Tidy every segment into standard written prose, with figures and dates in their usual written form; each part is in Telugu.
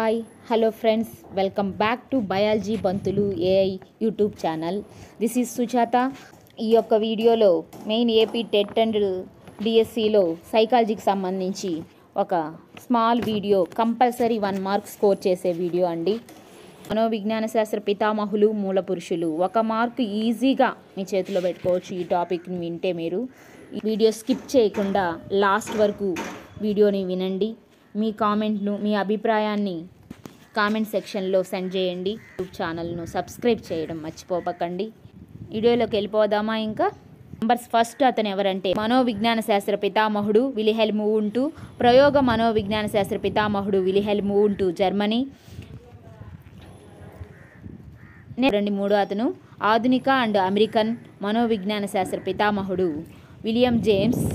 Hi hello friends, welcome back to biology బంతులు AI YouTube channel. This is Sujatha. ఈ యొక్క వీడియోలో మెయిన్ ఏపీ టెట్ అండ్ డిఎస్సిలో సైకాలజీకి సంబంధించి ఒక small video, compulsory 1 mark score చేసే వీడియో అండి. మనోవిజ్ఞాన శాస్త్ర పితామహులు, మూల పురుషులు. 1 మార్క్ ఈజీగా మీ చేతిలో పెట్టుకోవచ్చు ఈ టాపిక్ని వింటే. మీరు ఈ వీడియో స్కిప్ చేయకుండా లాస్ట్ వరకు వీడియోని వినండి. మీ కామెంట్ను, మీ అభిప్రాయాన్ని కామెంట్ సెక్షన్లో సెండ్ చేయండి. యూట్యూబ్ ఛానల్ను సబ్స్క్రైబ్ చేయడం మర్చిపోకండి. వీడియోలోకి వెళ్ళిపోదామా? ఇంకా నంబర్స్. ఫస్ట్ అతను ఎవరంటే మనోవిజ్ఞాన శాస్త్ర పితామహుడు విల్హెల్మ్ వూంట్. ప్రయోగ మనోవిజ్ఞాన శాస్త్ర పితామహుడు విల్హెల్మ్ వూంట్, జర్మనీ. మూడో అతను ఆధునిక అండ్ అమెరికన్ మనోవిజ్ఞాన శాస్త్ర పితామహుడు విలియం జేమ్స్,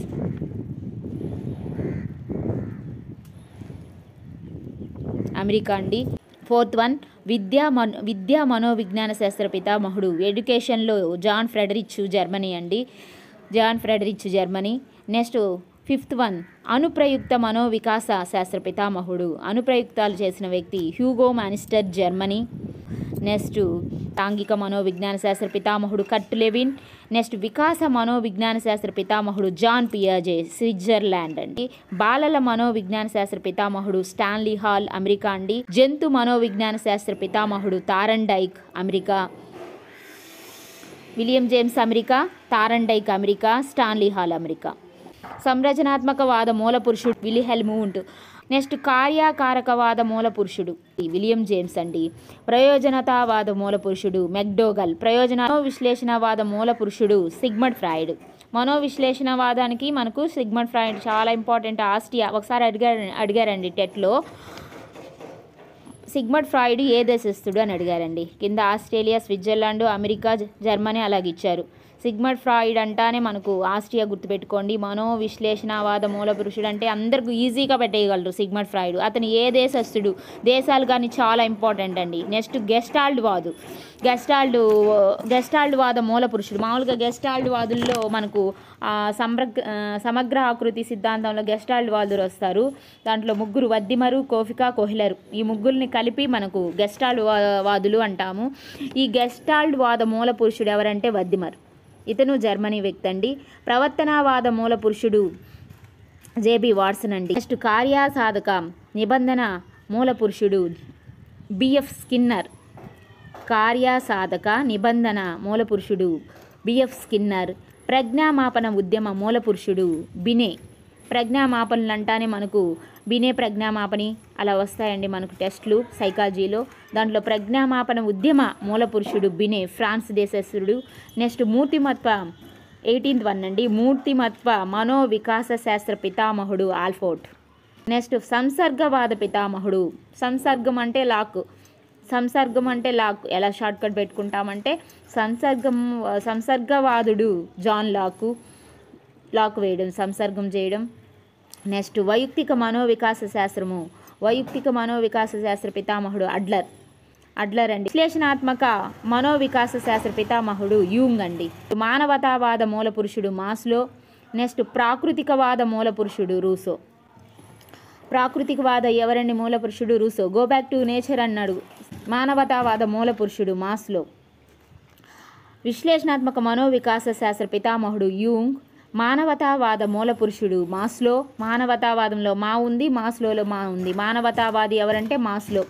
అమెరికా అండి. ఫోర్త్ వన్ విద్యా మనోవిజ్ఞాన శాస్త్ర పితామహుడు ఎడ్యుకేషన్లో జాన్ ఫ్రెడరిచ్, జర్మనీ అండి. John Friedrich, Germany. Next fifth one అనుప్రయుక్త మనోవికాస శాస్త్ర పితామహుడు, అనుప్రయుక్తాలు చేసిన వ్యక్తి హ్యూగో మానిస్టర్, జర్మనీ. నెక్స్ట్ సాంఘిక మనోవిజ్ఞాన శాస్త్ర పితామహుడు కర్ట్ లెవిన్. నెక్స్ట్ వికాస మనోవిజ్ఞాన శాస్త్ర పితామహుడు జాన్ పియాజే, స్విట్జర్లాండ్ అండి. బాలల మనోవిజ్ఞాన శాస్త్ర పితామహుడు స్టాన్లీ హాల్, అమెరికా అండి. జంతు మనోవిజ్ఞాన శాస్త్ర పితామహుడు Thorndike, America. William James, America. Thorndike, America. Stanley Hall, America. సంరచనాత్మకవాద మూల పురుషుడు విల్హెల్మ్ వూంట్. నెక్స్ట్ కార్యకారకవాద మూల పురుషుడు విలియం జేమ్స్ అండి. ప్రయోజనతావాద మూల పురుషుడు మెక్డోగల్. విశ్లేషణవాద మూల పురుషుడు సిగ్మండ్ ఫ్రాయిడ్. మనోవిశ్లేషణవాదానికి మనకు సిగ్మండ్ ఫ్రాయిడ్ చాలా ఇంపార్టెంట్. ఆస్ట్రియా ఒకసారి అడిగారండి టెట్లో, సిగ్మండ్ ఫ్రాయిడ్ ఏ దేశస్థుడు అని అడిగారండి. కింద ఆస్ట్రేలియా, స్విట్జర్లాండ్, అమెరికా, జర్మనీ అలాగ ఇచ్చారు. సిగ్మండ్ ఫ్రాయిడ్ అంటానే మనకు ఆస్ట్రియా గుర్తుపెట్టుకోండి. మనోవిశ్లేషణవాద మూల పురుషుడు అంటే అందరికీ ఈజీగా పెట్టేయగలరు సిగ్మండ్ ఫ్రాయిడ్. అతను ఏ దేశస్థుడు, దేశాలు కానీ చాలా ఇంపార్టెంట్ అండి. నెక్స్ట్ గెస్టాల్డ్ వాద మూల పురుషుడు. మామూలుగా గెస్టాల్డ్ వాదుల్లో మనకు సమగ్ర ఆకృతి సిద్ధాంతంలో గెస్టాల్డ్ వాదులు వస్తారు. దాంట్లో ముగ్గురు, వద్దిమరు, కోఫికా, కోహ్లర్. ఈ ముగ్గురిని కలిపి మనకు గెస్టాల్డ్ వాదులు అంటాము. ఈ గెస్టాల్డ్ వాద మూల పురుషుడు ఎవరంటే వద్దిమర్. ఇతను జర్మనీ వ్యక్తి అండి. ప్రవర్తనవాద మూల పురుషుడు జేబీ వాట్సన్ అండి. నెక్స్ట్ కార్యసాధక నిబంధన మూల పురుషుడు బిఎఫ్ స్కిన్నర్. కార్యసాధక నిబంధన మూల పురుషుడు బిఎఫ్ స్కిన్నర్. ప్రజ్ఞామాపన ఉద్యమ మూల పురుషుడు బినే. ప్రజ్ఞామాపనలు అంటానే మనకు బినే, ప్రజ్ఞామాపని అలా వస్తాయండి మనకు టెస్టులు సైకాలజీలో. దాంట్లో ప్రజ్ఞామాపన ఉద్యమ మూల పురుషుడు బినే, ఫ్రాన్స్ దేశస్థుడు. నెక్స్ట్ మూర్తిమత్వ 18th వన్ అండి. మూర్తిమత్వ మనోవికాస శాస్త్ర పితామహుడు ఆల్ఫోర్డ్. నెక్స్ట్ సంసర్గవాద పితామహుడు. సంసర్గం అంటే లాక్ ఎలా షార్ట్కట్ పెట్టుకుంటామంటే సంసర్గవాదుడు జాన్ లాక్ వేయడం, సంసర్గం చేయడం. నెక్స్ట్ వైయక్తిక మనోవికాస శాస్త్ర పితామహుడు అడ్లర్ అండి. విశ్లేషణాత్మక మనోవికాస శాస్త్ర పితామహుడు యూంగ్ అండి. మానవతావాద మూల పురుషుడు మాస్లో. నెక్స్ట్ ప్రాకృతికవాద మూల పురుషుడు రూసో. ప్రాకృతికవాద ఎవరండి మూల పురుషుడు? Russo. Go back to nature అన్నాడు. మానవతావాద మూల పురుషుడు మాస్లో. విశ్లేషణాత్మక మనోవికాస శాస్త్ర పితామహుడు యూంగ్. మానవతావాద మూల పురుషుడు మాస్లో. మానవతావాదంలో మా ఉంది, మాస్లోలో మా ఉంది. మానవతావాది ఎవరంటే మాస్లో.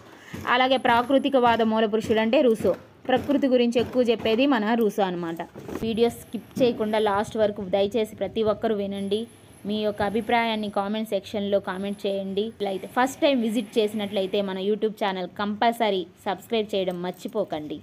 అలాగే ప్రాకృతికవాద మూల పురుషుడు అంటే రూసో. ప్రకృతి గురించి ఎక్కువ చెప్పేది మన రూసో అనమాట. వీడియో స్కిప్ చేయకుండా లాస్ట్ వరకు దయచేసి ప్రతి ఒక్కరూ వినండి. మీ యొక్క అభిప్రాయాన్ని కామెంట్ సెక్షన్లో కామెంట్ చేయండి. అయితే ఫస్ట్ టైం విజిట్ చేసినట్లయితే మన యూట్యూబ్ ఛానల్ కంపల్సరీ సబ్స్క్రైబ్ చేయడం మర్చిపోకండి.